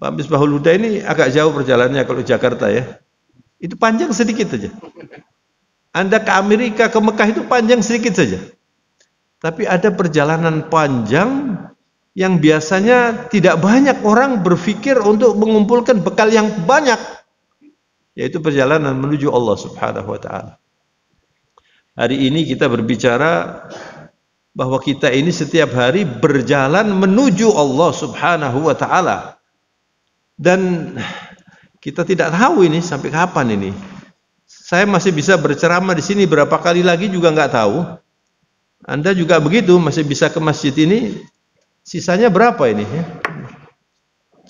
Pak Misbahul Huda ini agak jauh perjalanannya kalau Jakarta ya. Itu panjang sedikit saja. Anda ke Amerika, ke Mekah itu panjang sedikit saja. Tapi ada perjalanan panjang yang biasanya tidak banyak orang berpikir untuk mengumpulkan bekal yang banyak. Yaitu perjalanan menuju Allah Subhanahu wa ta'ala. Hari ini kita berbicara bahwa kita ini setiap hari berjalan menuju Allah Subhanahu wa ta'ala. Dan kita tidak tahu ini sampai kapan ini. Saya masih bisa berceramah di sini berapa kali lagi juga nggak tahu. Anda juga begitu, masih bisa ke masjid ini. Sisanya berapa ini? Ya?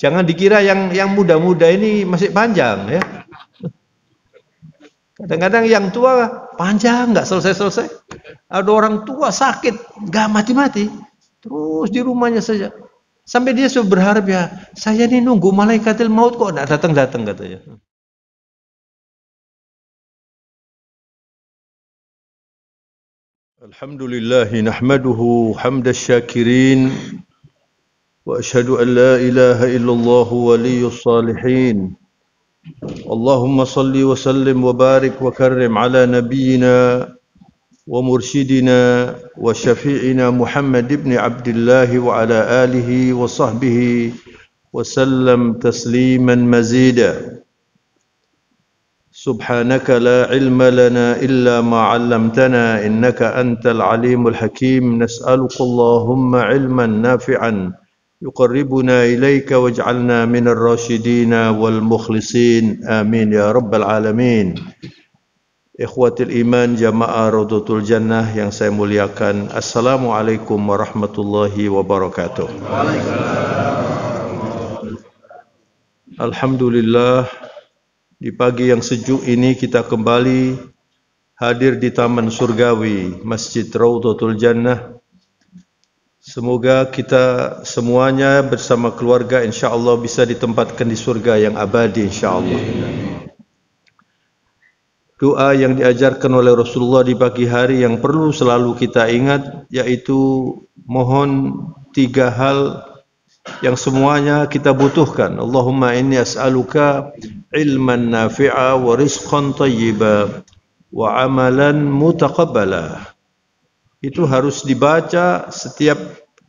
Jangan dikira yang muda-muda ini masih panjang ya. Kadang-kadang yang tua panjang nggak selesai-selesai. Ada orang tua sakit nggak mati-mati, terus di rumahnya saja. Sampai dia sudah berharap ya, saya ini nunggu malaikatil maut kok nggak datang-datang katanya. Alhamdulillah nahmaduhu hamdas syakirin wa asyhadu an la ilaha illallah waliyus salihin. Allahumma salli wa sallim wa barik wa karrim ala nabiyyina wa mursyidina wa syafi'ina Muhammad ibn Abdullah wa ala alihi wa sahbihi wa sallam tasliman mazida. Subhanaka la ilma lana illa ma 'allamtana innaka antal alimul hakim. Nas'aluka Allahumma ilman nafi'an yuqarribuna ilaika waj'alna minar rasyidina wal mukhlisin. Amin ya rabbal alamin. Ikhwatul iman jamaah Raudhatul Jannah yang saya muliakan, Assalamualaikum warahmatullahi wabarakatuh. Alhamdulillah, di pagi yang sejuk ini kita kembali hadir di Taman Surgawi Masjid Raudhatul Jannah. Semoga kita semuanya bersama keluarga insyaallah bisa ditempatkan di surga yang abadi insyaallah. Doa yang diajarkan oleh Rasulullah di pagi hari yang perlu selalu kita ingat, yaitu mohon 3 hal yang semuanya kita butuhkan. Allahumma inni as'aluka ilman nafi'a wa rizqan thayyiba wa amalan mutaqabbala. Itu harus dibaca setiap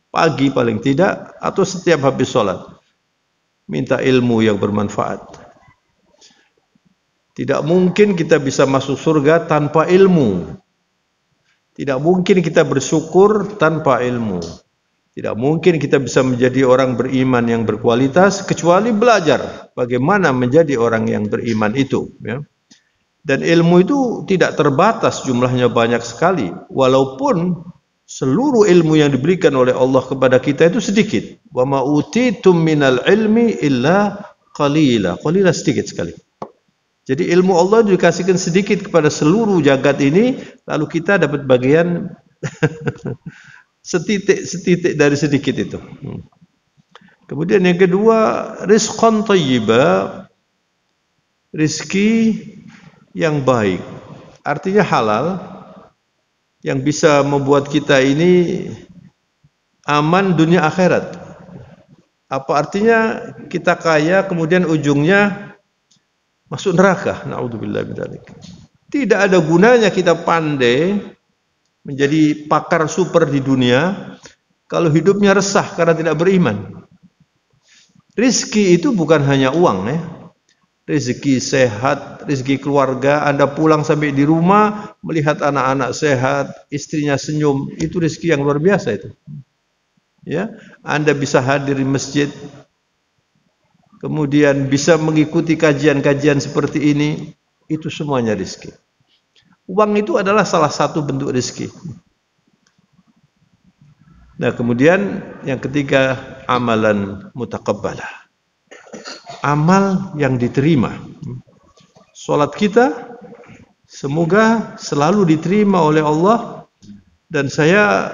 pagi paling tidak atau setiap habis sholat. Minta ilmu yang bermanfaat. Tidak mungkin kita bisa masuk surga tanpa ilmu. Tidak mungkin kita bersyukur tanpa ilmu. Tidak mungkin kita bisa menjadi orang beriman yang berkualitas kecuali belajar bagaimana menjadi orang yang beriman itu. Ya. Dan ilmu itu tidak terbatas, jumlahnya banyak sekali. Walaupun seluruh ilmu yang diberikan oleh Allah kepada kita itu sedikit. Wa ma utitum minal ilmi illa qalila. Qalila sedikit sekali. Jadi ilmu Allah dikasihkan sedikit kepada seluruh jagat ini, lalu kita dapat bagian setitik dari sedikit itu. Kemudian yang kedua, rizqan thayyiba, rizki yang baik, artinya halal, yang bisa membuat kita ini aman dunia akhirat. Apa artinya? Kita kaya kemudian ujungnya masuk neraka. Na'udzubillah min dzalik. Tidak ada gunanya kita pandai menjadi pakar super di dunia kalau hidupnya resah karena tidak beriman. Rizki itu bukan hanya uang ya. Rezeki sehat, rezeki keluarga, Anda pulang sampai di rumah melihat anak-anak sehat, istrinya senyum, itu rezeki yang luar biasa itu. Ya, Anda bisa hadir di masjid, kemudian bisa mengikuti kajian-kajian seperti ini, itu semuanya rezeki. Uang itu adalah salah satu bentuk rezeki. Nah, kemudian yang ketiga, amalan mutaqabbalah. Amal yang diterima. Salat kita semoga selalu diterima oleh Allah. Dan saya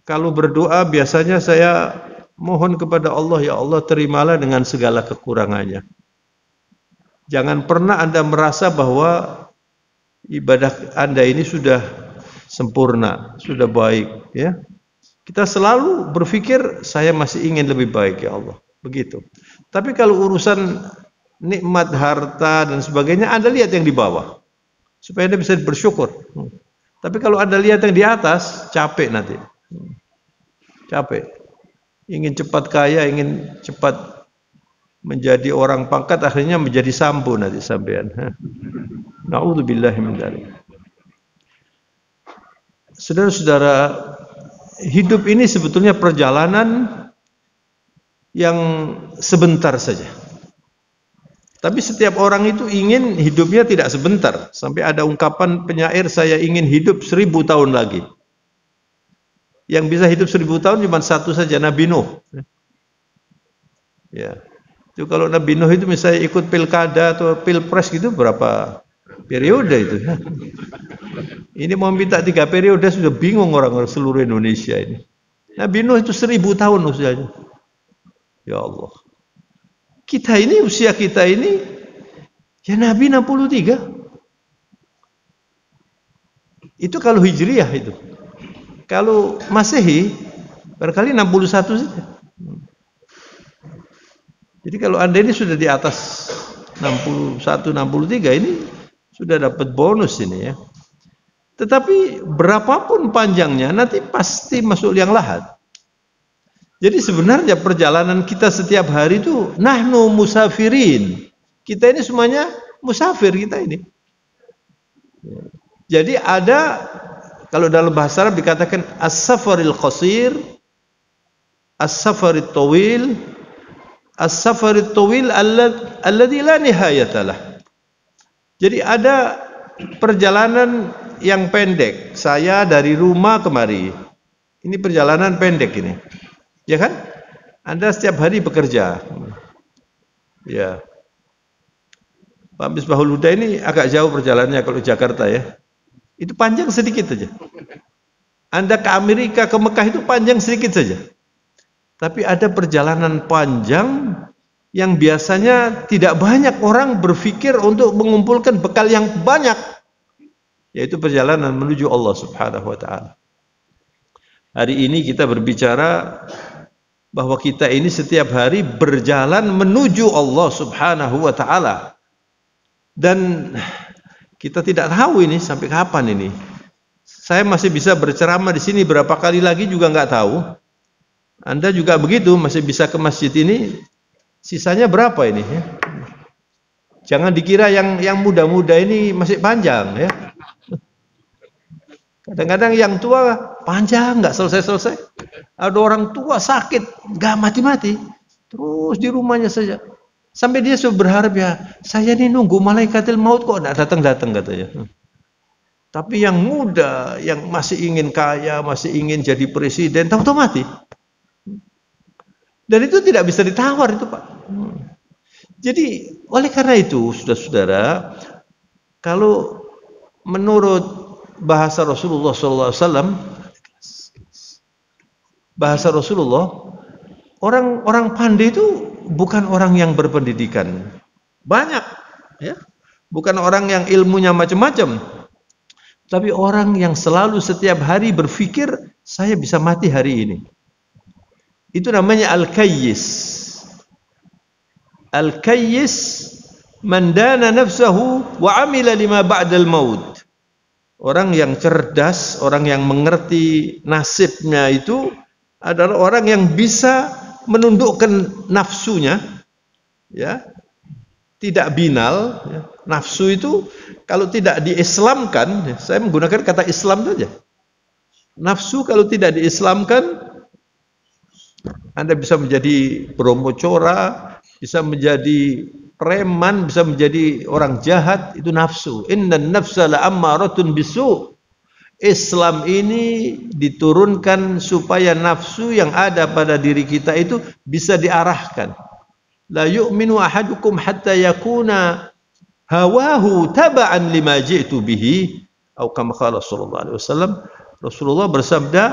kalau berdoa biasanya saya mohon kepada Allah, ya Allah terimalah dengan segala kekurangannya. Jangan pernah Anda merasa bahwa ibadah Anda ini sudah sempurna, sudah baik, ya. Kita selalu berpikir saya masih ingin lebih baik ya Allah. Begitu. Tapi kalau urusan nikmat harta dan sebagainya, Anda lihat yang di bawah supaya Anda bisa bersyukur. Tapi kalau Anda lihat yang di atas, capek nanti. Capek. Ingin cepat kaya, ingin cepat menjadi orang pangkat, akhirnya menjadi sambo nanti sampean. Na'udzubillahi min dzalik. Saudara-saudara, hidup ini sebetulnya perjalanan yang sebentar saja. Tapi setiap orang itu ingin hidupnya tidak sebentar. Sampai ada ungkapan penyair, saya ingin hidup 1000 tahun lagi. Yang bisa hidup 1000 tahun cuma satu saja, Nabi Nuh. Ya. Itu kalau Nabi Nuh itu misalnya ikut pilkada atau pilpres gitu, berapa periode itu? Ini mau minta 3 periode sudah bingung orang-orang seluruh Indonesia ini. Nabi Nuh itu 1000 tahun usianya. Ya Allah. Kita ini, usia kita ini, ya Nabi 63. Itu kalau Hijriyah itu. Kalau Masehi, barangkali 61 saja. Jadi kalau Anda ini sudah di atas 61, 63, ini sudah dapat bonus ini ya. Tetapi berapapun panjangnya, nanti pasti masuk liang lahat. Jadi sebenarnya perjalanan kita setiap hari itu nahnu musafirin. Kita ini semuanya musafir kita ini. Jadi ada, kalau dalam bahasa Arab dikatakan as-safaril qasir, as-safarit tawil, as-safarit tawil alladzi la nihayatalah. Jadi ada perjalanan yang pendek. Saya dari rumah kemari. Ini perjalanan pendek ini. Ya kan? Anda setiap hari bekerja. Ya. Pak Misbahul Huda ini agak jauh perjalanannya kalau Jakarta ya. Itu panjang sedikit saja. Anda ke Amerika, ke Mekah itu panjang sedikit saja. Tapi ada perjalanan panjang yang biasanya tidak banyak orang berpikir untuk mengumpulkan bekal yang banyak. Yaitu perjalanan menuju Allah Subhanahu wa taala. Hari ini kita berbicara bahwa kita ini setiap hari berjalan menuju Allah Subhanahu wa taala. Dan kita tidak tahu ini sampai kapan ini. Saya masih bisa berceramah di sini berapa kali lagi juga nggak tahu. Anda juga begitu, masih bisa ke masjid ini. Sisanya berapa ini ya? Jangan dikira yang muda-muda ini masih panjang ya. Kadang-kadang yang tua panjang nggak selesai-selesai. Ada orang tua sakit nggak mati-mati, terus di rumahnya saja. Sampai dia sudah berharap ya, saya ini nunggu malaikatil maut kok nggak datang-datang katanya. Tapi yang muda, yang masih ingin kaya, masih ingin jadi presiden, tahu-tahu mati. Dan itu tidak bisa ditawar itu Pak. Jadi oleh karena itu, saudara-saudara, kalau menurut bahasa Rasulullah SAW, bahasa Rasulullah, orang pandai itu bukan orang yang berpendidikan banyak, ya, bukan orang yang ilmunya macam-macam, tapi orang yang selalu setiap hari berpikir saya bisa mati hari ini. Itu namanya al-kayyis. Al-kayyis man dana nafsahu wa amila lima ba'dal maut. Orang yang cerdas, orang yang mengerti nasibnya itu adalah orang yang bisa menundukkan nafsunya, ya, tidak binal. Ya. Nafsu itu kalau tidak diislamkan, ya, saya menggunakan kata Islam saja. Nafsu kalau tidak diislamkan, Anda bisa menjadi bromocora, bisa menjadi preman, bisa menjadi orang jahat, itu nafsu. Innan nafsa la'ammaratun bisu. Islam ini diturunkan supaya nafsu yang ada pada diri kita itu bisa diarahkan. La yu'minu ahadukum hatta yakuna hawahu taba'an lima ji'tu bihi. Atau kama qala sallallahu alaihi wasallam, Rasulullah bersabda,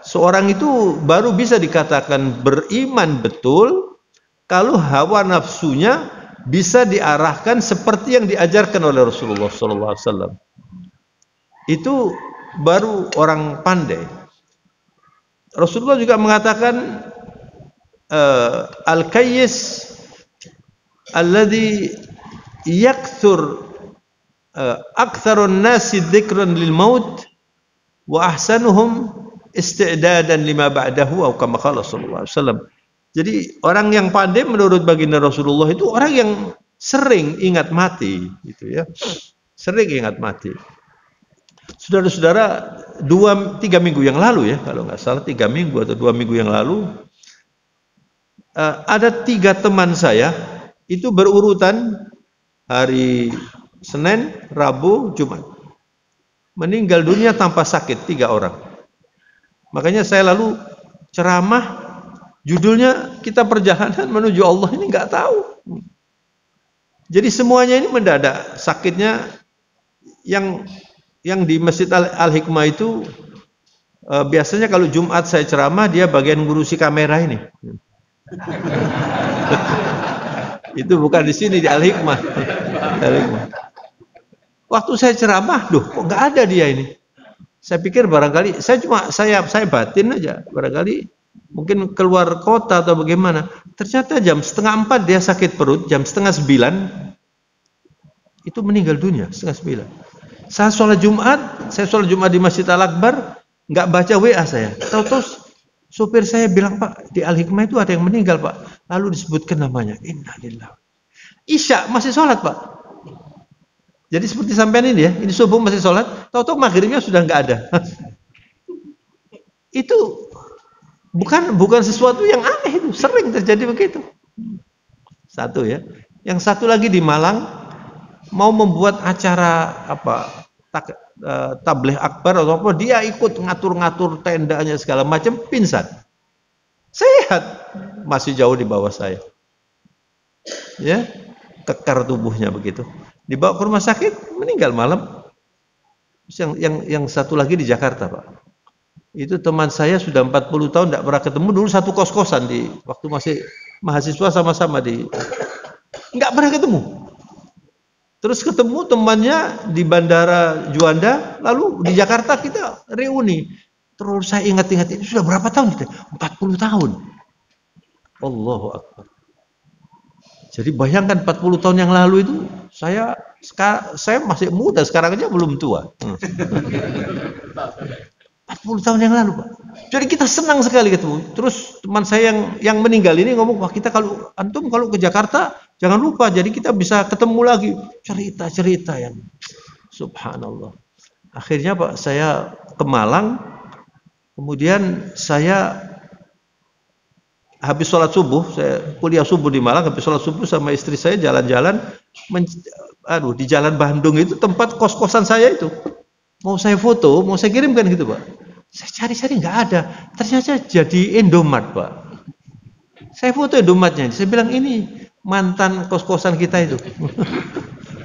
seorang itu baru bisa dikatakan beriman betul kalau hawa nafsunya bisa diarahkan seperti yang diajarkan oleh Rasulullah sallallahu alaihi wasallam. Itu baru orang pandai. Rasulullah juga mengatakan al-kayyis alladhi yakthur aktsarun nasi dzikran lil maut wa ahsanuhum isti'dadan lima ba'dahu atau kama qala sallallahu alaihi wasallam. Jadi orang yang pandai menurut baginda Rasulullah itu orang yang sering ingat mati, gitu ya. Sering ingat mati. Saudara-saudara, 2-3 minggu yang lalu ya, kalau nggak salah 3 minggu atau 2 minggu yang lalu, ada 3 teman saya itu berurutan hari Senin, Rabu, Jumat. Meninggal dunia tanpa sakit 3 orang. Makanya saya lalu ceramah, judulnya kita perjalanan menuju Allah ini nggak tahu. Jadi semuanya ini mendadak. Sakitnya yang di Masjid Al-Hikmah itu biasanya kalau Jumat saya ceramah dia bagian ngurusi kamera ini. Itu bukan di sini di Al-Hikmah. Waktu saya ceramah, kok nggak ada dia ini. Saya pikir barangkali saya batin aja, barangkali mungkin keluar kota atau bagaimana. Ternyata jam 3:30 dia sakit perut, jam 8:30 itu meninggal dunia, 8:30. Saya sholat Jumat di Masjid Al-Akbar, nggak baca WA saya. Tahu-tahu sopir saya bilang, Pak, di Al-Hikmah itu ada yang meninggal, Pak. Lalu disebutkan namanya. Innalillahi. Isya masih sholat, Pak. Jadi seperti sampean ini ya, ini subuh masih sholat, tahu-tahu maghribnya sudah nggak ada. Itu bukan sesuatu yang aneh, itu sering terjadi begitu. Satu ya. Yang satu lagi di Malang mau membuat acara tabligh akbar atau apa, dia ikut ngatur-ngatur tendanya segala macam, pingsan. Sehat, masih jauh di bawah saya. Ya, kekar tubuhnya begitu. Dibawa ke rumah sakit, meninggal malam. Yang satu lagi di Jakarta, Pak. Itu teman saya sudah 40 tahun tidak pernah ketemu, dulu satu kos-kosan waktu masih mahasiswa sama-sama nggak pernah ketemu. Terus ketemu temannya di Bandara Juanda, lalu di Jakarta kita reuni. Terus saya ingat-ingat, ini sudah berapa tahun kita? 40 tahun. Allahu Akbar. Jadi bayangkan 40 tahun yang lalu itu saya masih muda, sekarang aja belum tua. 40 tahun yang lalu, Pak. Jadi kita senang sekali ketemu. Terus teman saya yang meninggal ini ngomong, wah kita kalau ke Jakarta jangan lupa, jadi kita bisa ketemu lagi, cerita-cerita yang subhanallah. Akhirnya Pak, saya ke Malang, kemudian saya habis sholat subuh, saya kuliah subuh di Malang, habis sholat subuh sama istri saya jalan-jalan, di Jalan Bandung itu tempat kos-kosan saya itu. Mau saya foto, mau saya kirimkan gitu, Pak. Saya cari-cari nggak ada. Ternyata jadi Indomaret, Pak. Saya foto Indomaretnya. Saya bilang ini mantan kos-kosan kita itu.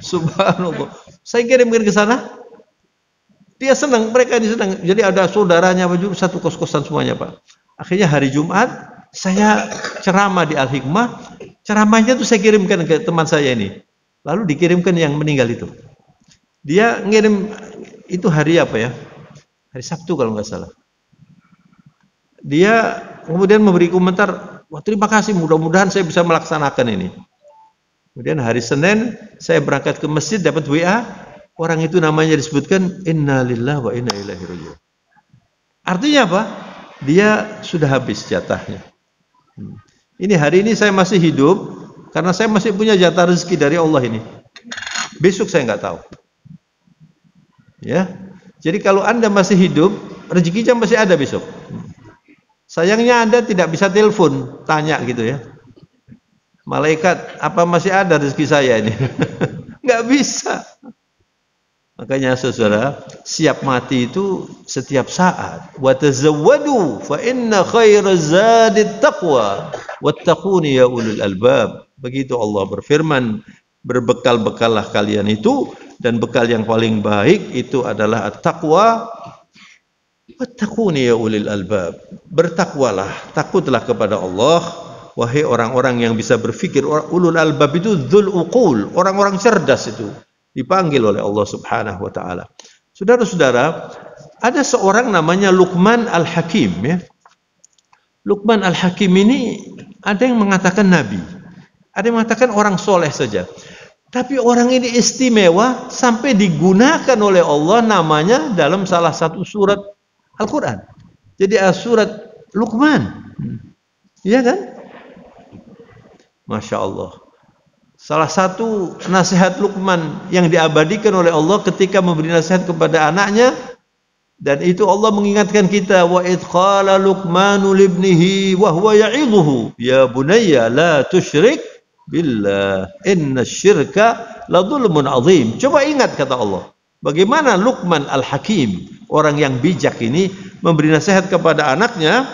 Subhanallah. Saya kirimkan ke sana. Dia senang, mereka ini senang. Jadi ada saudaranya satu kos-kosan semuanya, Pak. Akhirnya hari Jumat saya ceramah di Al-Hikmah. Ceramahnya tuh saya kirimkan ke teman saya ini. Lalu dikirimkan yang meninggal itu. Dia ngirim itu hari apa ya? Hari Sabtu kalau nggak salah. Dia kemudian memberi komentar, wah terima kasih, mudah-mudahan saya bisa melaksanakan ini. Kemudian hari Senin saya berangkat ke masjid, dapat WA, orang itu namanya disebutkan innalillahi wa inna ilaihi raji'un. Artinya apa? Dia sudah habis jatahnya. Ini hari ini saya masih hidup karena saya masih punya jatah rezeki dari Allah ini. Besok saya nggak tahu. Ya, jadi kalau Anda masih hidup, rezekinya masih ada besok. Sayangnya Anda tidak bisa telepon, tanya gitu ya. Malaikat, apa masih ada rezeki saya ini? Nggak bisa. Makanya saudara, siap mati itu setiap saat. Wa tazawwadu fa inna khairaz zadit taqwa wattaquni ya ulul albab. Begitu Allah berfirman, berbekal-bekallah kalian itu, dan bekal yang paling baik itu adalah at-taqwa. Wattaquni ya ulil albab. Bertakwalah, takutlah kepada Allah wahai orang-orang yang bisa berfikir. Ulul albab itu dzul uqul, orang-orang cerdas itu dipanggil oleh Allah Subhanahu wa taala. Saudara-saudara, ada seorang namanya Luqman Al-Hakim ya. Luqman Al-Hakim ini ada yang mengatakan nabi. Ada yang mengatakan orang soleh saja. Tapi orang ini istimewa sampai digunakan oleh Allah namanya dalam salah satu surat Al-Quran. Jadi surat Luqman. Iya kan? Masya Allah. Salah satu nasihat Luqman yang diabadikan oleh Allah ketika memberi nasihat kepada anaknya, dan itu Allah mengingatkan kita, wa idh qala Luqmanu libnihi wa huwa ya'idhuhu ya bunayya la tusyrik billah innasyirka la dzulmun azim. Coba ingat kata Allah, bagaimana Luqman Al-Hakim, orang yang bijak ini memberi nasihat kepada anaknya.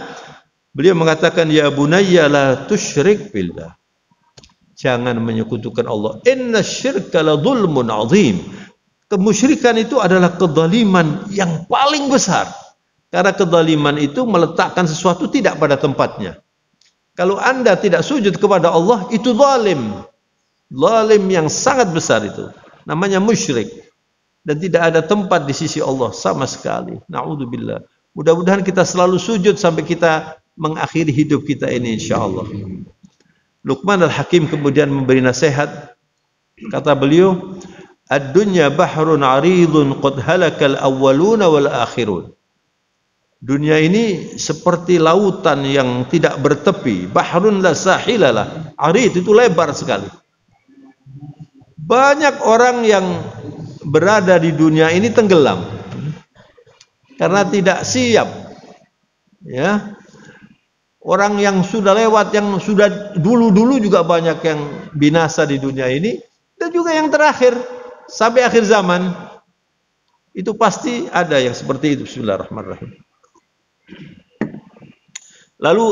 Beliau mengatakan, ya bunayya la tusyrik billah, jangan menyekutukan Allah. Innasyirka la dzulmun azim. Kemusyrikan itu adalah kezaliman yang paling besar. Karena kezaliman itu meletakkan sesuatu tidak pada tempatnya. Kalau Anda tidak sujud kepada Allah, itu zalim. Zalim yang sangat besar itu. Namanya musyrik. Dan tidak ada tempat di sisi Allah sama sekali. Na'udzubillah. Mudah-mudahan kita selalu sujud sampai kita mengakhiri hidup kita ini, insyaAllah. Luqman Al-Hakim kemudian memberi nasihat. Kata beliau, ad-dunya bahrun aridun qad halakal awwaluna wal akhirun. Dunia ini seperti lautan yang tidak bertepi. Bahrun la sahilalah. Arid itu lebar sekali. Banyak orang yang berada di dunia ini tenggelam karena tidak siap. Ya. Orang yang sudah lewat, yang sudah dulu-dulu juga banyak yang binasa di dunia ini, dan juga yang terakhir sampai akhir zaman itu pasti ada yang seperti itu. Bismillahirrahmanirrahim. Lalu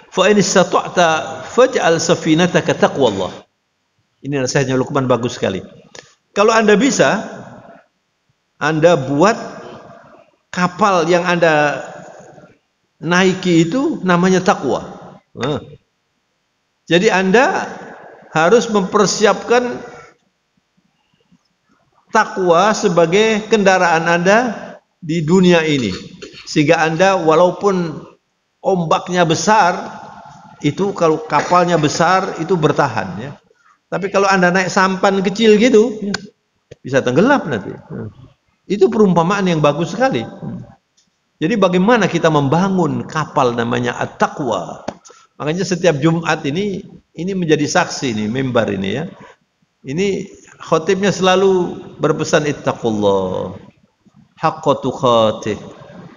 fa in istata'ta faj'al safinataka taqwallah. Ini nasihatnya Luqman, bagus sekali. Kalau Anda bisa, Anda buat kapal yang Anda naiki itu namanya takwa. Jadi Anda harus mempersiapkan takwa sebagai kendaraan Anda di dunia ini, sehingga Anda walaupun ombaknya besar, itu kalau kapalnya besar itu bertahan ya. Tapi kalau Anda naik sampan kecil gitu, bisa tenggelam nanti. Itu perumpamaan yang bagus sekali. Jadi bagaimana kita membangun kapal namanya at-taqwa. Makanya setiap Jumat ini menjadi saksi nih, mimbar ini ya. Ini khotibnya selalu berpesan ittaqullah haqqa tuqatih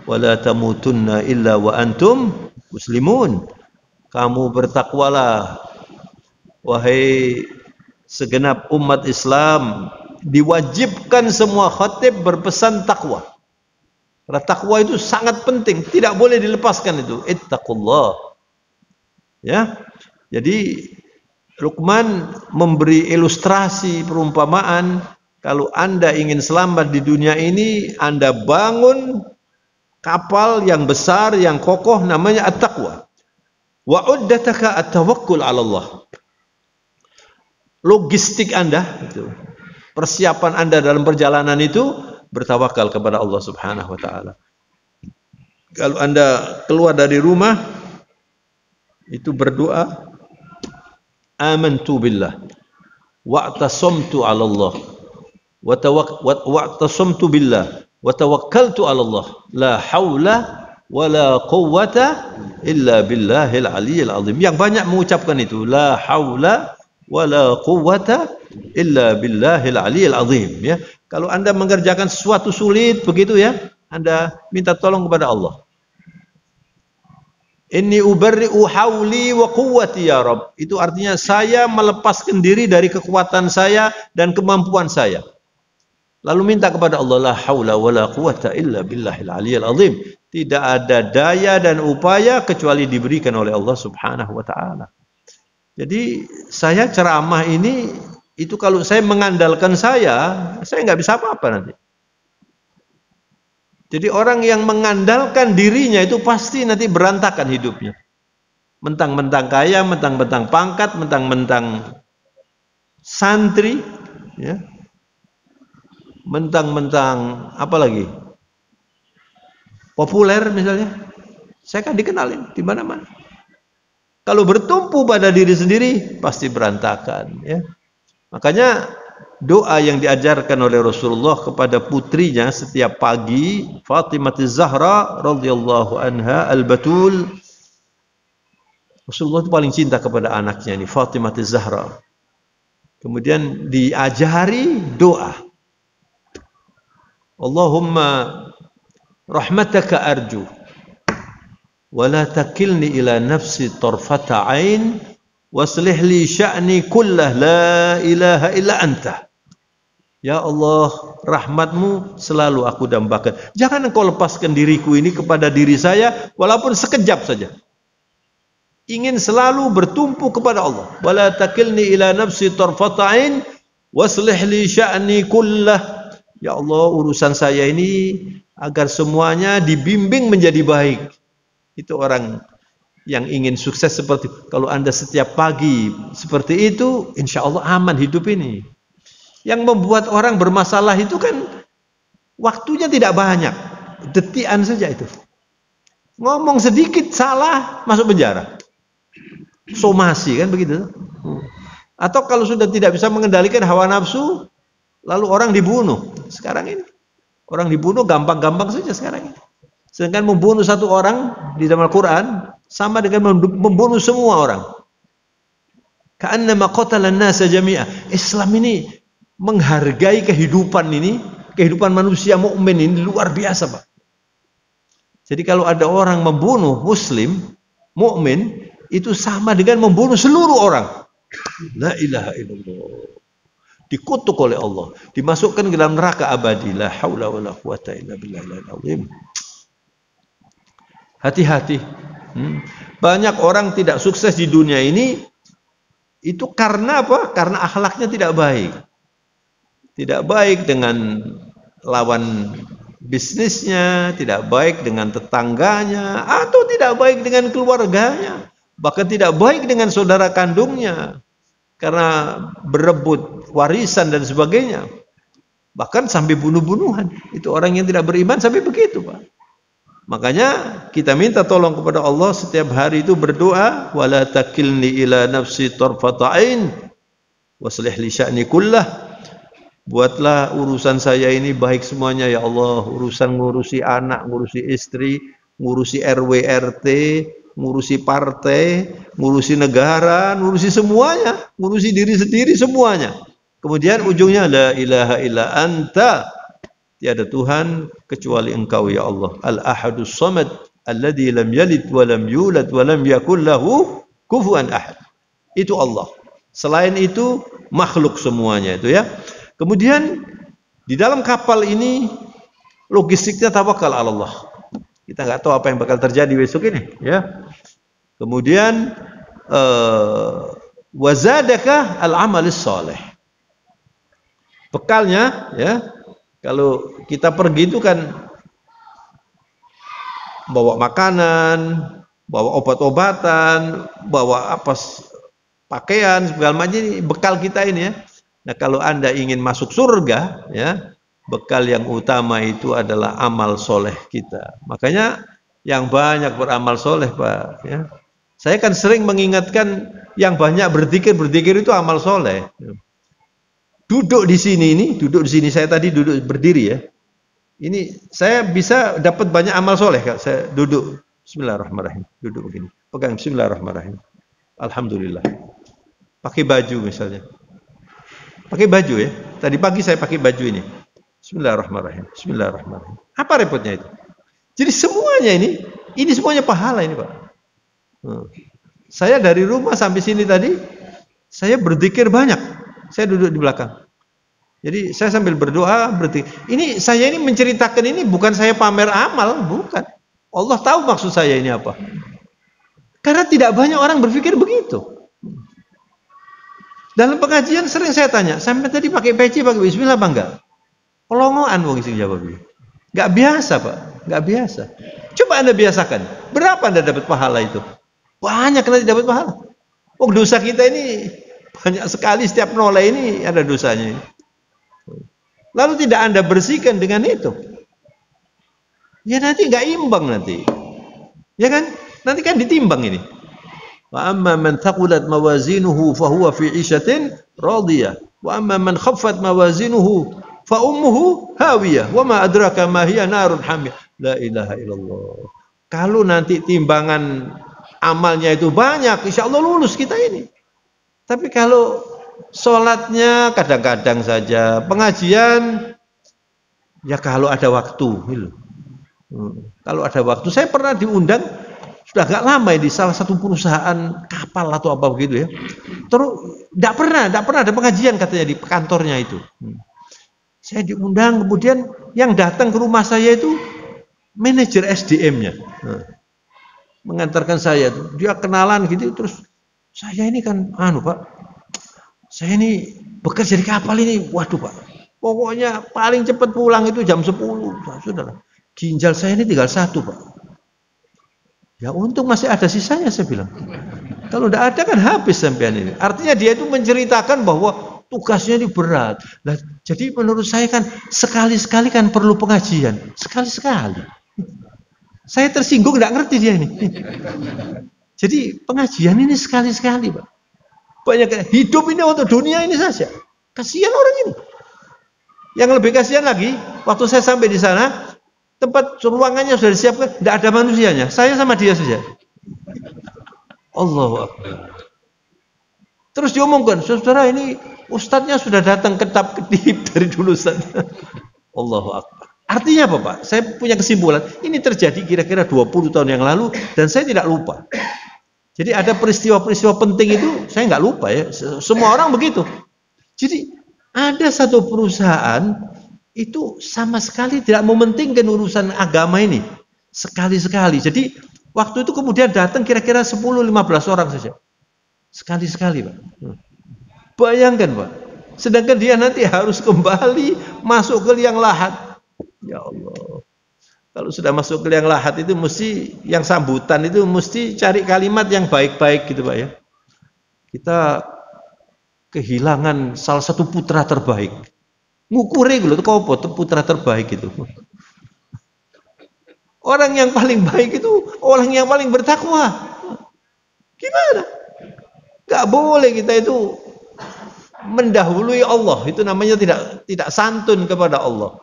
wa la tamutunna illa wa antum muslimun. Kamu bertakwalah wahai segenap umat Islam. Diwajibkan semua khatib berpesan takwa. Karena takwa itu sangat penting, tidak boleh dilepaskan itu. Ittaqullah. Ya. Jadi Luqman memberi ilustrasi perumpamaan, kalau Anda ingin selamat di dunia ini, Anda bangun kapal yang besar, yang kokoh, namanya at-taqwa. Wa uddataka at-tawakkul 'ala Allah. Logistik Anda itu, persiapan Anda dalam perjalanan itu bertawakal kepada Allah Subhanahu wa taala. Kalau Anda keluar dari rumah itu berdoa, amantu billah wa'tasamtu 'ala Allah wa'tasamtu billah wa tawakkaltu 'ala Allah la haula wala quwwata illa billahil aliyyil azim. Yang banyak mengucapkan itu, la haula wala quwwata illa billahil aliyyil azim ya. Kalau Anda mengerjakan sesuatu sulit begitu ya, Anda minta tolong kepada Allah. Inni ubarri'u hauli wa quwwati ya Rabb. Itu artinya saya melepaskan diri dari kekuatan saya dan kemampuan saya. Lalu minta kepada Allah, la haula wala quwwata illa billahil aliyyil azim. Tidak ada daya dan upaya kecuali diberikan oleh Allah Subhanahu wa taala. Jadi saya ceramah ini, itu kalau saya mengandalkan saya nggak bisa apa-apa nanti. Jadi orang yang mengandalkan dirinya itu pasti nanti berantakan hidupnya. Mentang-mentang kaya, mentang-mentang pangkat, mentang-mentang santri, ya. Mentang-mentang apa lagi? Populer misalnya. Saya kan dikenalin di mana-mana. Kalau bertumpu pada diri sendiri pasti berantakan, ya. Makanya doa yang diajarkan oleh Rasulullah kepada putrinya setiap pagi, Fatimah Zahra radhiyallahu anha al-Batul. Rasulullah itu paling cinta kepada anaknya ini, Fatimah Zahra. Kemudian diajari doa. Allahumma rahmataka arju wa la takilni ila nafsi tarfata ain waslih li sya'ni kullah la ilaha illa anta. Ya Allah, rahmatmu selalu aku dambakan. Jangan engkau lepaskan diriku ini kepada diri saya walaupun sekejap saja. Ingin selalu bertumpu kepada Allah. Wala takilni ila nafsi tarfata ain waslih li sya'ni kullah. Ya Allah, urusan saya ini agar semuanya dibimbing menjadi baik. Itu orang yang ingin sukses seperti itu. Kalau Anda setiap pagi seperti itu, insya Allah aman hidup ini. Yang membuat orang bermasalah itu kan waktunya tidak banyak, detikan saja itu. Ngomong sedikit salah masuk penjara, somasi kan begitu. Atau kalau sudah tidak bisa mengendalikan hawa nafsu, lalu orang dibunuh. Sekarang ini orang dibunuh gampang-gampang saja sekarang ini. Sedangkan membunuh satu orang di dalam Al-Quran sama dengan membunuh semua orang. Ka'annama qatalan nasa jami'a. Islam ini menghargai kehidupan ini, kehidupan manusia mukmin ini luar biasa, Pak. Jadi kalau ada orang membunuh muslim, mukmin, itu sama dengan membunuh seluruh orang. La ilaha illallah. Dikutuk oleh Allah, dimasukkan ke dalam neraka abadi. La haula wala quwata illa billahil azim. Hati-hati. Banyak orang tidak sukses di dunia ini itu karena apa? Karena akhlaknya tidak baik. Tidak baik dengan lawan bisnisnya, tidak baik dengan tetangganya, atau tidak baik dengan keluarganya, bahkan tidak baik dengan saudara kandungnya karena berebut warisan dan sebagainya. Bahkan sampai bunuh-bunuhan. Itu orang yang tidak beriman sampai begitu, Pak. Makanya kita minta tolong kepada Allah setiap hari itu berdoa, wala takilni ila nafsi tarfata ain waslih li sya'ni kullah. Buatlah urusan saya ini baik semuanya ya Allah. Urusan ngurusi anak, ngurusi istri, ngurusi RW RT, ngurusi partai, ngurusi negara, ngurusi semuanya, ngurusi diri sendiri semuanya. Kemudian ujungnya la ilaha illa anta. Tiada Tuhan kecuali Engkau ya Allah. Al-Ahadus Samad alladzi lam yalid wa lam yulad wa lam yakul lahu kufuwan ahad. Itu Allah. Selain itu makhluk semuanya itu ya. Kemudian di dalam kapal ini logistiknya tawakal Allah. Kita nggak tahu apa yang bakal terjadi besok ini ya. Kemudian wazadaka al-amalis salih. Bekalnya ya. Kalau kita pergi itu kan bawa makanan, bawa obat-obatan, bawa apa pakaian segala macam, ini bekal kita ini ya. Nah, kalau Anda ingin masuk surga ya, bekal yang utama itu adalah amal soleh kita. Makanya yang banyak beramal soleh, Pak ya. Saya kan sering mengingatkan yang banyak berzikir itu amal soleh. Duduk di sini saya tadi duduk berdiri ya. Ini saya bisa dapat banyak amal soleh kalau saya duduk. Bismillahirrahmanirrahim. Duduk begini. Pegang Bismillahirrahmanirrahim. Alhamdulillah. Pakai baju misalnya. Pakai baju ya. Tadi pagi saya pakai baju ini. Bismillahirrahmanirrahim. Bismillahirrahmanirrahim. Apa repotnya itu? Jadi semuanya ini semuanya pahala ini, Pak. Saya dari rumah sampai sini tadi, saya berzikir banyak. Saya duduk di belakang. Jadi saya sambil berdoa berarti ini saya ini menceritakan ini bukan saya pamer amal, bukan. Allah tahu maksud saya ini apa. Karena tidak banyak orang berpikir begitu. Dalam pengajian sering saya tanya, sampai tadi pakai peci pakai bismillah apa enggak? Pelongoan wong sing jawab iki. Enggak biasa, Pak. Enggak biasa. Coba Anda biasakan. Berapa Anda dapat pahala itu? Banyak nanti dapat pahala. Oh, dosa kita ini banyak sekali, setiap nolai ini ada dosanya. Lalu tidak Anda bersihkan dengan itu, ya nanti nggak imbang nanti, ya kan? Nanti kan ditimbang ini. Wa amma man thaqulat mawazinuhu fahuwa fi 'ishatin radiyah. Wa amma man khaffat mawazinuhu fa ummuhu hawiyah. Wa ma adraka ma hiya narun hamiyah. La ilaha illallah. Kalau nanti timbangan amalnya itu banyak, insya Allah lulus kita ini. Tapi kalau sholatnya kadang-kadang saja, pengajian ya kalau ada waktu. Kalau ada waktu, saya pernah diundang sudah agak lama di salah satu perusahaan kapal atau apa begitu ya. Terus tidak pernah ada pengajian katanya di kantornya itu. Saya diundang, kemudian yang datang ke rumah saya itu manajer SDM-nya. Mengantarkan saya, dia kenalan gitu, terus saya ini kan Pak, saya ini bekerja di kapal ini, waduh Pak, pokoknya paling cepat pulang itu jam 10. Sudah, ginjal saya ini tinggal 1 Pak. Ya untung masih ada sisanya, saya bilang. Kalau tidak ada kan habis sampean ini. Artinya dia itu menceritakan bahwa tugasnya ini berat. Nah, jadi menurut saya kan sekali-sekali kan perlu pengajian, sekali-sekali. Saya tersinggung, tidak ngerti dia ini. Jadi pengajian ini sekali-sekali Pak. Banyak hidup ini untuk dunia ini saja. Kasihan orang ini. Yang lebih kasihan lagi, waktu saya sampai di sana, tempat ruangannya sudah disiapkan, tidak ada manusianya. Saya sama dia saja. Allahu Akbar. Terus diomongkan, saudara ini ustadznya sudah datang ketap-ketip dari dulu saja. Allahu Akbar. Artinya apa Pak? Saya punya kesimpulan, ini terjadi kira-kira 20 tahun yang lalu dan saya tidak lupa. Jadi ada peristiwa-peristiwa penting itu saya nggak lupa ya. Semua orang begitu. Jadi ada satu perusahaan itu sama sekali tidak mementingkan urusan agama ini. Sekali-sekali. Jadi waktu itu kemudian datang kira-kira 10-15 orang saja. Sekali-sekali Pak. Bayangkan Pak. Sedangkan dia nanti harus kembali masuk ke liang lahat. Ya Allah. Kalau sudah masuk ke liang lahat itu mesti yang sambutan itu mesti cari kalimat yang baik-baik gitu Pak ya. Kita kehilangan salah satu putra terbaik. Ngukure gitu kok putra terbaik itu. Orang yang paling baik itu orang yang paling bertakwa. Gimana? Gak boleh kita itu mendahului Allah. Itu namanya tidak santun kepada Allah.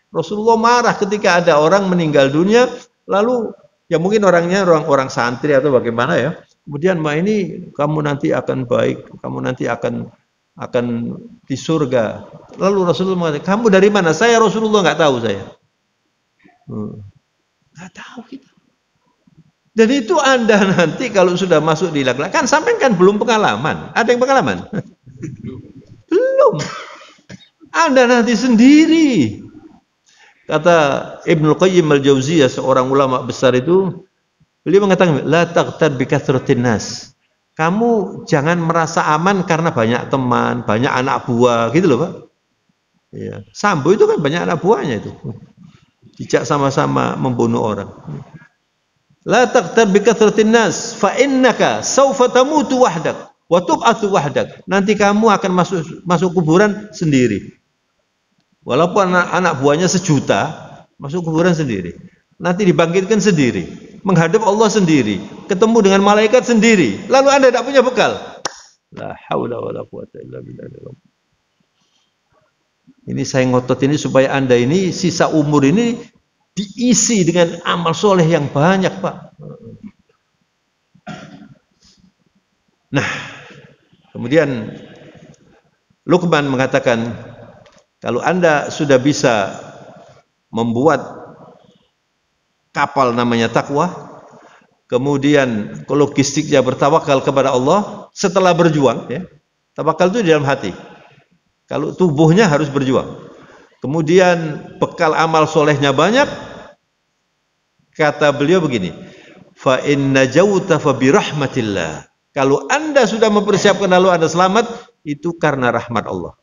Rasulullah marah ketika ada orang meninggal dunia, lalu ya mungkin orangnya orang santri atau bagaimana ya. Kemudian ini kamu nanti akan baik, kamu nanti akan di surga. Lalu Rasulullah mengatakan, kamu dari mana? Saya Rasulullah nggak tahu saya. Nggak tahu kita. Dan itu Anda nanti kalau sudah masuk di neraka, kan sampai kan belum pengalaman. Ada yang pengalaman? Belum. Anda nanti sendiri. Kata Ibnu Qayyim al-Jauziyah, seorang ulama besar itu, beliau mengatakan, la taghtar bi kathratin nas. Kamu jangan merasa aman karena banyak teman, banyak anak buah, gitu loh Pak. Ya. Sambo itu kan banyak anak buahnya itu. Dijak sama-sama membunuh orang. La taghtar bi kathratin nas, fa innaka sawfa tamutu wahdak wa tub'atsu wahdak. Nanti kamu akan masuk kuburan sendiri. Walaupun anak buahnya 1 juta, masuk kuburan sendiri. Nanti dibangkitkan sendiri, menghadap Allah sendiri, ketemu dengan malaikat sendiri. Lalu Anda tidak punya bekal. La haula wala quwata illa billah. Ini saya ngotot ini supaya Anda ini sisa umur ini diisi dengan amal soleh yang banyak, Pak. Nah, kemudian Luqman mengatakan, kalau Anda sudah bisa membuat kapal namanya takwa, kemudian logistiknya bertawakal kepada Allah setelah berjuang, ya. Tawakal itu di dalam hati. Kalau tubuhnya harus berjuang. Kemudian bekal amal solehnya banyak. Kata beliau begini, fa inna jauta fa bi rahmatillah. Kalau Anda sudah mempersiapkan lalu Anda selamat, itu karena rahmat Allah.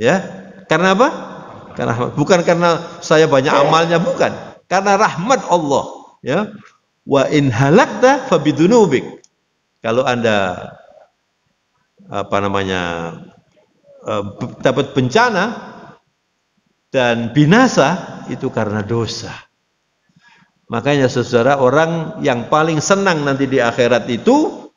Ya, karena apa? Karena bukan karena saya banyak amalnya, bukan. Karena rahmat Allah. Ya, wa in halakta fa bidunubik. Kalau Anda dapat bencana dan binasa itu karena dosa. Makanya saudara, orang yang paling senang nanti di akhirat itu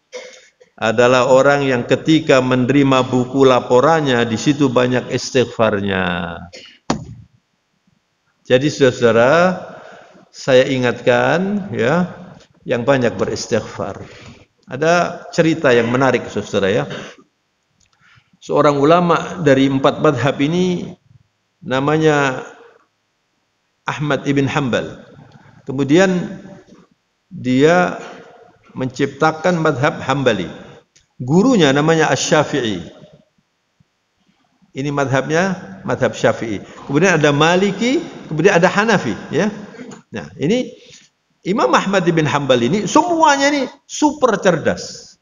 adalah orang yang ketika menerima buku laporannya, di situ banyak istighfarnya. Jadi saudara, saya ingatkan ya, yang banyak beristighfar. Ada cerita yang menarik saudara ya. Seorang ulama dari 4 madhab ini namanya Ahmad ibn Hanbal. Kemudian dia menciptakan madhab Hambali. Gurunya namanya Asy-Syafi'i. Ini madhabnya, madhab Syafi'i. Kemudian ada Maliki, kemudian ada Hanafi. Ya. Nah, ini Imam Ahmad ibn Hanbal ini semuanya ini super cerdas.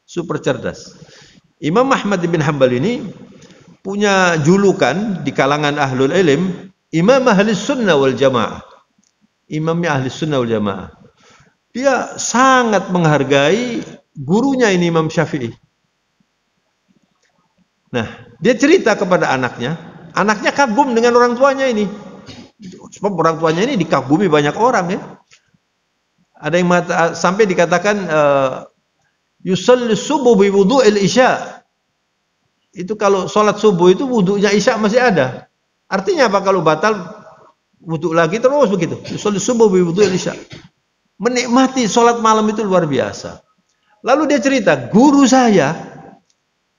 Super cerdas. Imam Ahmad ibn Hanbal ini punya julukan di kalangan ahlul ilm, Imam Ahli Sunnah wal Jamaah. Imamnya Ahli Sunnah wal Jamaah. Dia sangat menghargai gurunya ini Imam Syafi'i. Nah, dia cerita kepada anaknya. Anaknya kagum dengan orang tuanya ini. Sebab orang tuanya ini dikagumi banyak orang ya. Ada yang sampai dikatakan yusalli subuh bi wudu'il isya. Itu kalau sholat subuh itu wudunya isya masih ada. Artinya apa kalau batal? Wudhu lagi terus begitu. Sholat subuh bi wudu'il isya. Menikmati sholat malam itu luar biasa. Lalu dia cerita, guru saya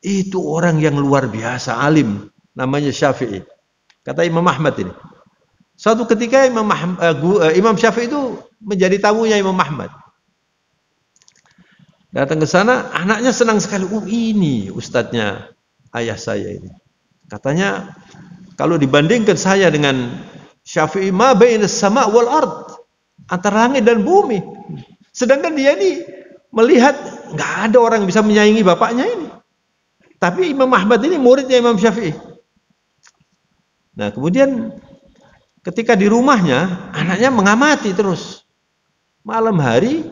itu orang yang luar biasa, alim, namanya Syafi'i. Kata Imam Ahmad ini. Suatu ketika Imam Syafi'i itu menjadi tamunya Imam Ahmad. Datang ke sana, anaknya senang sekali. Ini ustadznya ayah saya ini. Katanya, kalau dibandingkan saya dengan Syafi'i, ma bainas sama' wal ard, antara langit dan bumi. Sedangkan dia ini melihat nggak ada orang yang bisa menyaingi bapaknya ini. Tapi Imam Ahmad ini muridnya Imam Syafi'i. Nah, kemudian ketika di rumahnya, anaknya mengamati terus. Malam hari,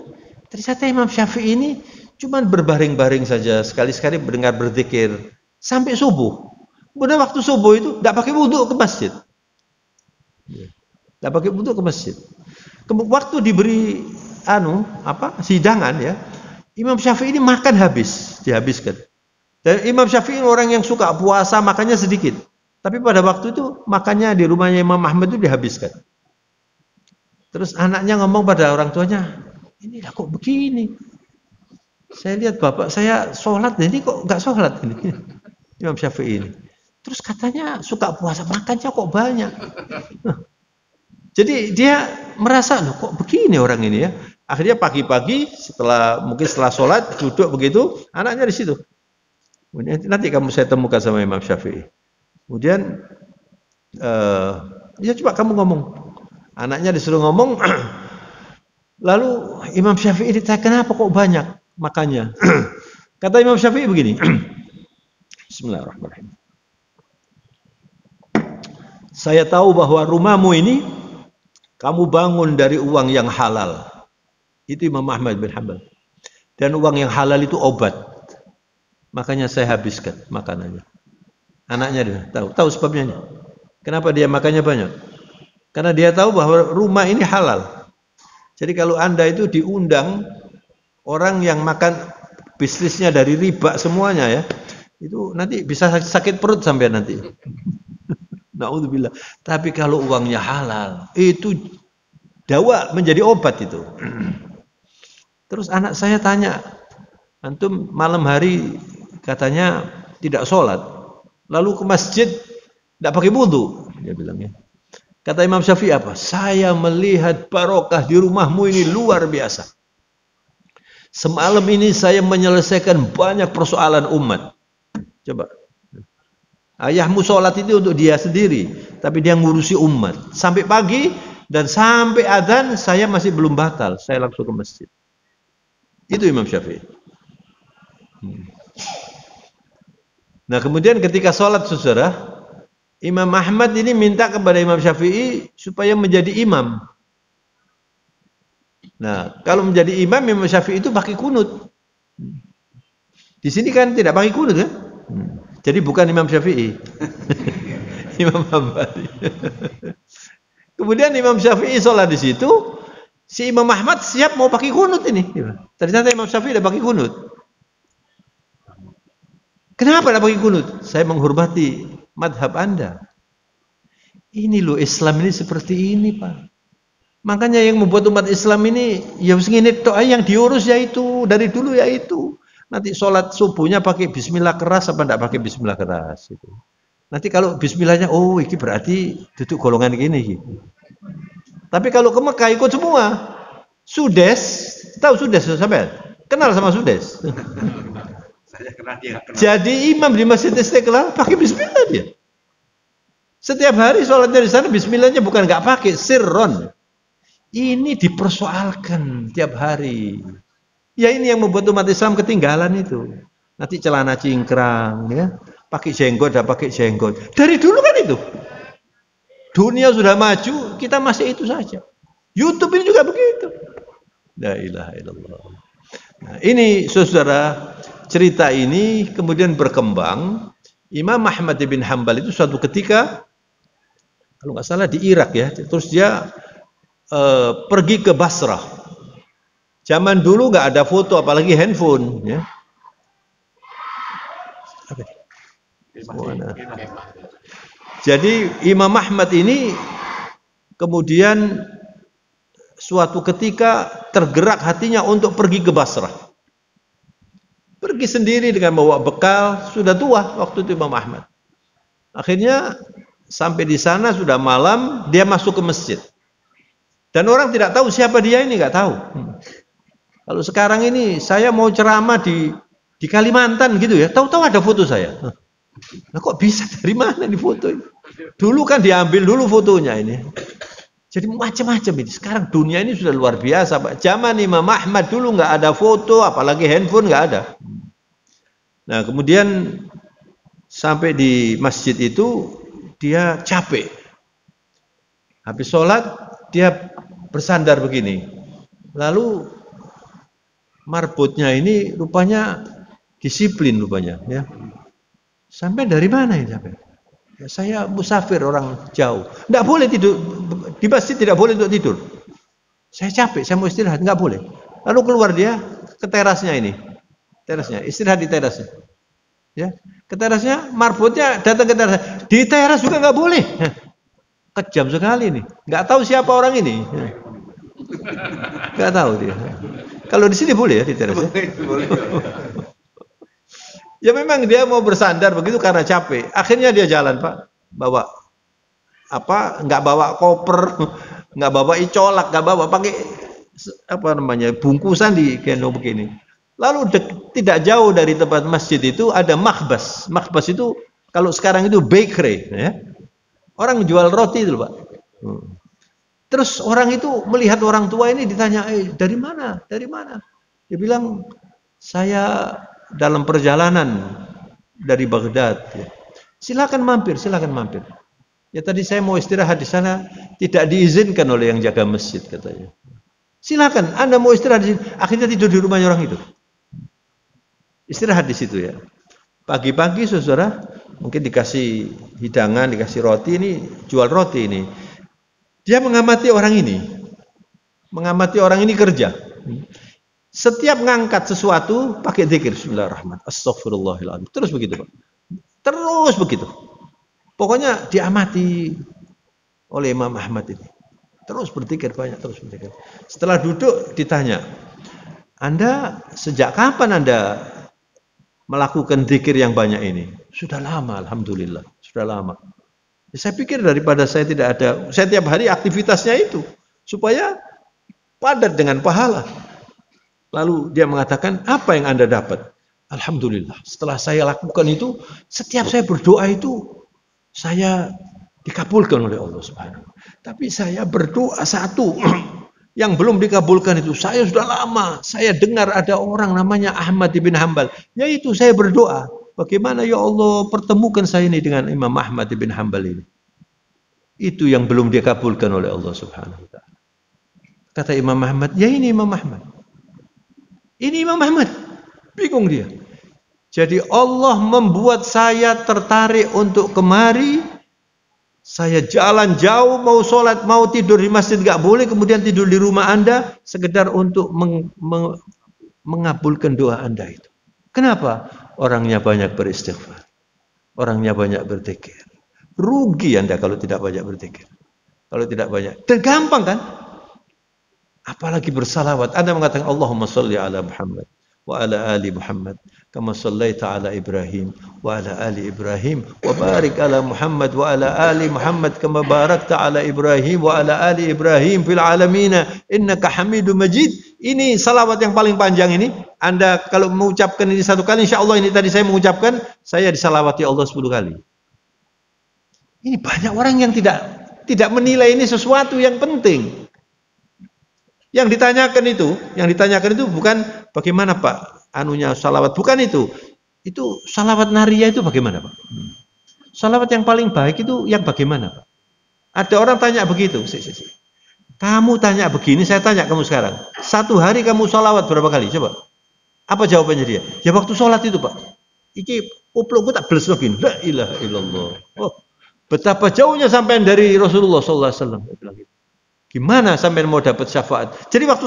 ternyata Imam Syafi'i ini cuma berbaring-baring saja, sekali-sekali mendengar berzikir sampai subuh. Kemudian waktu subuh itu tidak pakai wudhu ke masjid. Tidak pakai wudhu ke masjid. Waktu diberi sidangan ya, Imam Syafi'i ini makan habis, dihabiskan. Dan Imam Syafi'i orang yang suka puasa, makannya sedikit. Tapi pada waktu itu makannya di rumahnya Imam Ahmad itu dihabiskan. Terus anaknya ngomong pada orang tuanya, ini kok begini? Saya lihat bapak saya sholat, ini kok nggak sholat ini? Imam Syafi'i ini. Terus katanya suka puasa, makannya kok banyak. Jadi dia merasa, loh kok begini orang ini ya. Akhirnya pagi-pagi mungkin setelah sholat duduk begitu, anaknya di situ. Kemudian nanti saya temukan sama Imam Syafi'i. Kemudian ya coba kamu ngomong. Anaknya disuruh ngomong. Lalu Imam Syafi'i ditanya, kenapa kok banyak makannya? Kata Imam Syafi'i begini. Bismillahirrahmanirrahim. Saya tahu bahwa rumahmu ini kamu bangun dari uang yang halal. Itu Imam Ahmad bin Hanbal. Dan uang yang halal itu obat. Makanya saya habiskan makanannya. Anaknya dia tahu sebabnya. Kenapa dia makannya banyak? Karena dia tahu bahwa rumah ini halal. Jadi kalau Anda itu diundang orang yang makan bisnisnya dari riba semuanya ya, itu nanti bisa sakit perut sampai nanti. Naudzubillah. Tapi kalau uangnya halal, itu dawa menjadi obat itu. Terus anak saya tanya, antum malam hari katanya tidak sholat, lalu ke masjid tidak pakai wudu, dia bilangnya. Kata Imam Syafi'i apa? Saya melihat barokah di rumahmu ini luar biasa. Semalam ini saya menyelesaikan banyak persoalan umat. Coba. Ayahmu sholat itu untuk dia sendiri, tapi dia ngurusi umat. Sampai pagi dan sampai adzan saya masih belum batal, saya langsung ke masjid. Itu Imam Syafi'i. Nah kemudian ketika sholat saudara, Imam Ahmad ini minta kepada Imam Syafi'i supaya menjadi imam. Nah kalau menjadi imam, Imam Syafi'i itu pakai kunut. Di sini kan tidak pakai kunut kan? Jadi bukan Imam Syafi'i. Imam Hambali. Kemudian Imam Syafi'i sholat di situ. Si Imam Ahmad siap mau pakai kunut ini. Ternyata Imam Syafi'i udah pakai kunut. Kenapa tidak pakai kunut? Saya menghormati madhab Anda. Ini loh Islam ini seperti ini, Pak. Makanya yang membuat umat Islam ini ya segini doa yang diurus yaitu dari dulu yaitu. Nanti sholat subuhnya pakai bismillah keras apa tidak pakai bismillah keras gitu. Nanti kalau bismillahnya oh ini berarti duduk golongan gini gitu. Tapi kalau ke Mekah ikut semua. Sudes, tahu Sudes sampai? Kenal sama Sudes? Saya kenal dia kenal. Jadi imam di Masjid Istiqlal pakai bismillah dia. Setiap hari sholatnya di sana bismillahnya bukan nggak pakai sirron. Ini dipersoalkan tiap hari. Ya ini yang membuat umat Islam ketinggalan itu. Nanti celana cingkrang ya, pakai jenggot dan pakai jenggot. Dari dulu kan itu. Dunia sudah maju, kita masih itu saja. YouTube ini juga begitu. La ilaha illallah. Nah, ini saudara, cerita ini kemudian berkembang. Imam Ahmad bin Hanbal itu suatu ketika, kalau nggak salah di Irak ya, terus dia pergi ke Basrah. Zaman dulu nggak ada foto, apalagi handphone. Ya. Jadi Imam Ahmad ini kemudian suatu ketika tergerak hatinya untuk pergi ke Basrah. Pergi sendiri dengan bawa bekal, sudah tua waktu itu Imam Ahmad. Akhirnya sampai di sana sudah malam, dia masuk ke masjid. Dan orang tidak tahu siapa dia ini, nggak tahu. Kalau sekarang ini saya mau ceramah di Kalimantan gitu ya, tahu-tahu ada foto saya. Nah kok bisa dari mana di foto ini? Dulu kan diambil dulu fotonya ini. Jadi macam-macam ini. Sekarang dunia ini sudah luar biasa, Pak. Zaman Imam Ahmad dulu nggak ada foto, apalagi handphone nggak ada. Nah kemudian sampai di masjid itu dia capek. Habis sholat dia bersandar begini. Lalu marbotnya ini rupanya disiplin rupanya. Ya. Sampai dari mana ini sampai? Ya, saya musafir orang jauh. Tidak boleh tidur di masjid, tidak boleh untuk tidur. Saya capek, saya mau istirahat, nggak boleh. Lalu keluar dia ke terasnya ini, terasnya istirahat di terasnya. Ya, ke terasnya, marbotnya datang ke teras. Di teras juga nggak boleh. Kejam sekali nih. Nggak tahu siapa orang ini. Nggak tahu dia. Kalau di sini boleh ya di teras. Boleh. Ya memang dia mau bersandar begitu karena capek. Akhirnya dia jalan Pak, bawa apa? Nggak bawa koper, nggak bawa icolak, nggak bawa pakai apa namanya bungkusan di gendong begini. Lalu tidak jauh dari tempat masjid itu ada makhbas. Makhbas itu kalau sekarang itu bakery, ya. Orang jual roti itu Pak. Terus orang itu melihat orang tua ini ditanya, dari mana? Dari mana? Dia bilang, saya dalam perjalanan dari Baghdad. Ya. Silakan mampir, silakan mampir. Ya tadi saya mau istirahat di sana, tidak diizinkan oleh yang jaga masjid katanya. Silakan, Anda mau istirahat di sini. Akhirnya tidur di rumahnya orang itu. Istirahat di situ ya. Pagi-pagi saudara, mungkin dikasih hidangan, dikasih roti ini, jual roti ini. Dia mengamati orang ini. Mengamati orang ini kerja. Setiap ngangkat sesuatu pakai zikir bismillahirrahmanirrahim. Astagfirullahaladzim. Terus begitu, Pak. Terus begitu. Pokoknya diamati oleh Imam Ahmad ini. Terus berzikir banyak, terus berzikir. Setelah duduk ditanya, Anda sejak kapan Anda melakukan zikir yang banyak ini? Sudah lama, alhamdulillah. Sudah lama. Ya, saya pikir daripada saya tidak ada, saya tiap hari aktivitasnya itu supaya padat dengan pahala. Lalu dia mengatakan, apa yang Anda dapat? Alhamdulillah. Setelah saya lakukan itu, setiap saya berdoa itu saya dikabulkan oleh Allah Subhanahu. Tapi saya berdoa satu yang belum dikabulkan itu, saya sudah lama, saya dengar ada orang namanya Ahmad bin Hanbal, yaitu saya berdoa, bagaimana ya Allah pertemukan saya ini dengan Imam Ahmad bin Hanbal ini. Itu yang belum dikabulkan oleh Allah Subhanahu wa taala. Kata Imam Ahmad, ya ini Imam Ahmad. Ini Imam Ahmad. Bingung dia. Jadi Allah membuat saya tertarik untuk kemari Saya jalan jauh, mau sholat, mau tidur di masjid nggak boleh, kemudian tidur di rumah Anda sekedar untuk mengabulkan doa Anda itu. Kenapa? Orangnya banyak beristighfar, orangnya banyak berzikir. Rugi Anda kalau tidak banyak berzikir. Kalau tidak banyak, tergampang kan? Apalagi bersalawat. Anda mengatakan Allahumma salli ala Muhammad wa ala ali Muhammad kama sallaita ala Ibrahim wa ala ali Ibrahim wa barik ala Muhammad wa ala ali Muhammad kama barakta ala Ibrahim wa ala ali Ibrahim fil alamin innaka Hamidum Majid. Ini salawat yang paling panjang ini. Anda kalau mengucapkan ini satu kali, insyaallah ini tadi saya mengucapkan, saya disalawati Allah 10 kali. Ini banyak orang yang tidak menilai ini sesuatu yang penting. Yang ditanyakan itu bukan bagaimana Pak anunya salawat, bukan itu. Itu salawat naria itu bagaimana Pak? Salawat yang paling baik itu yang bagaimana Pak? Ada orang tanya begitu. Kamu tanya begini, saya tanya kamu sekarang. Satu hari kamu salawat berapa kali? Coba. Apa jawabannya dia? Ya waktu sholat itu Pak. Iki uplukku tak beles begini. La ilaha illallah. Oh, betapa jauhnya sampai dari Rasulullah SAW. Gimana sampai mau dapat syafaat? Jadi waktu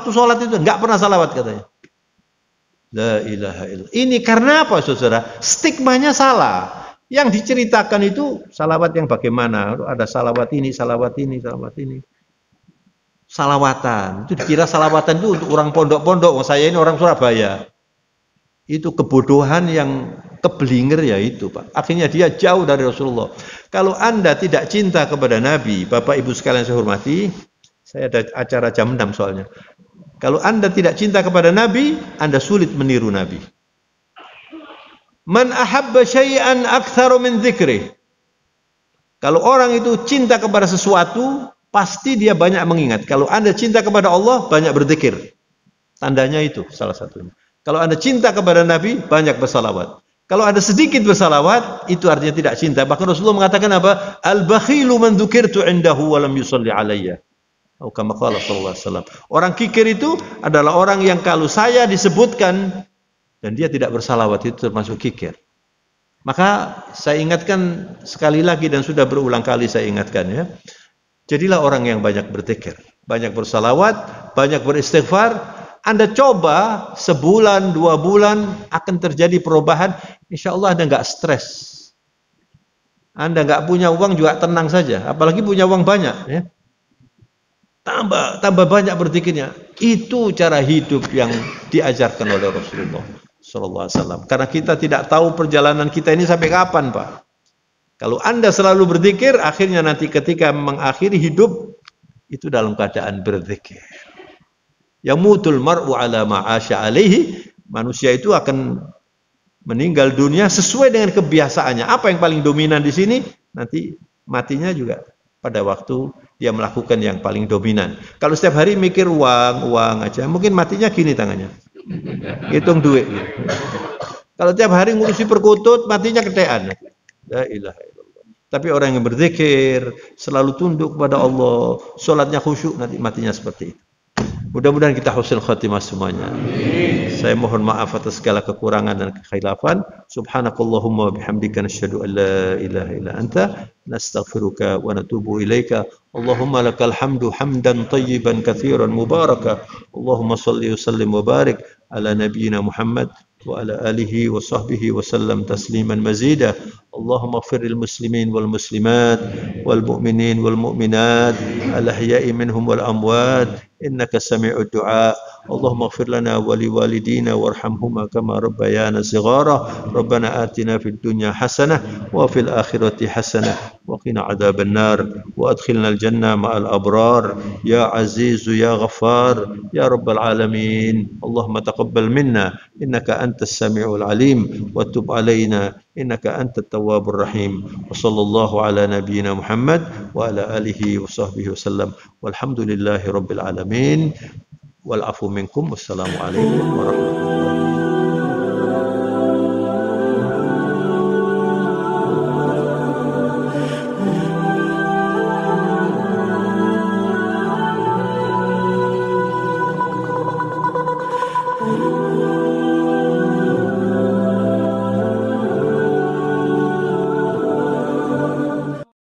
sholat itu nggak pernah salawat katanya. La ilaha illallah. Ini karena apa saudara? Stigmanya salah. Yang diceritakan itu salawat yang bagaimana? Ada salawat ini, salawat ini, salawat ini. Salawatan. Itu dikira salawatan itu untuk orang pondok-pondok. Saya ini orang Surabaya. Itu kebodohan yang keblinger ya itu Pak. Akhirnya dia jauh dari Rasulullah. Kalau Anda tidak cinta kepada Nabi, Bapak Ibu sekalian saya hormati, saya ada acara jam 6 soalnya. Kalau Anda tidak cinta kepada Nabi, Anda sulit meniru Nabi. Man ahabba syai'an aktsaru min dzikrih. Kalau orang itu cinta kepada sesuatu, pasti dia banyak mengingat. Kalau Anda cinta kepada Allah, banyak berzikir. Tandanya itu salah satunya. Kalau Anda cinta kepada Nabi, banyak bersalawat. Kalau ada sedikit bersalawat, itu artinya tidak cinta. Bahkan Rasulullah mengatakan apa? Al-bakhilu man dzukirtu indahu wa lam yusalli alayya. Atau kama qala sallallahu alaihi wasallam. Orang kikir itu adalah orang yang kalau saya disebutkan dan dia tidak bersalawat, itu termasuk kikir. Maka saya ingatkan sekali lagi dan sudah berulang kali saya ingatkan ya. Jadilah orang yang banyak berzikir, banyak bersalawat, banyak beristighfar. Anda coba sebulan, 2 bulan akan terjadi perubahan. Insya Allah Anda nggak stres. Anda nggak punya uang juga tenang saja. Apalagi punya uang banyak. Ya. Tambah banyak berzikirnya. Itu cara hidup yang diajarkan oleh Rasulullah Sallallahu Alaihi Wasallam. Karena kita tidak tahu perjalanan kita ini sampai kapan, Pak. Kalau Anda selalu berzikir, akhirnya nanti ketika mengakhiri hidup itu dalam keadaan berzikir. Yamutul mar'u ala ma'asya alaihi. Manusia itu akan meninggal dunia sesuai dengan kebiasaannya. Apa yang paling dominan di sini? Nanti matinya juga pada waktu dia melakukan yang paling dominan. Kalau setiap hari mikir uang aja, mungkin matinya gini tangannya. Hitung duit. Kalau tiap hari ngurusi perkutut, matinya ketean. La ilaha illallah. Tapi orang yang berzikir, selalu tunduk kepada Allah, sholatnya khusyuk, nanti matinya seperti itu. Mudah-mudahan kita husnul khatimah semuanya. Saya mohon maaf atas segala kekurangan dan kekhilafan. Subhanakallahumma wa bihamdika nasyhadu an la ilaha illa anta nastaghfiruka wa natubu ilaika. Allahumma lakal hamdu hamdan tayyiban katsiran mubaraka. Allahumma shalli wa sallim wa barik ala nabiyyina Muhammad wa ala alihi wa sahbihi wa sallam tasliman mazida. Allahumma ighfir lil muslimin wal muslimat wal mu'minin wal mu'minat al ahya'i minhum wal amwat innaka sami'ud du'a. Allahumma ighfir lana wa liwalidina warhamhuma kama rabbayana shighara. Rabbana atina fid dunya hasanah wa fil akhirati hasanah wa qina adzaban nar wa adkhilna al jannah ma'al abrar ya aziz ya ghaffar ya rabbal alamin. Allahumma taqabbal minna innaka antas sami'ul alim wa tub alaina innaka antat tawwabur rahim. Wa sallallahu ala nabiyyina Muhammad wa ala alihi wa sahbihi wasallam. Walhamdulillahi rabbil alamin. Wal afu minkum. Wassalamu alaikum warahmatullahi wabarakatuh.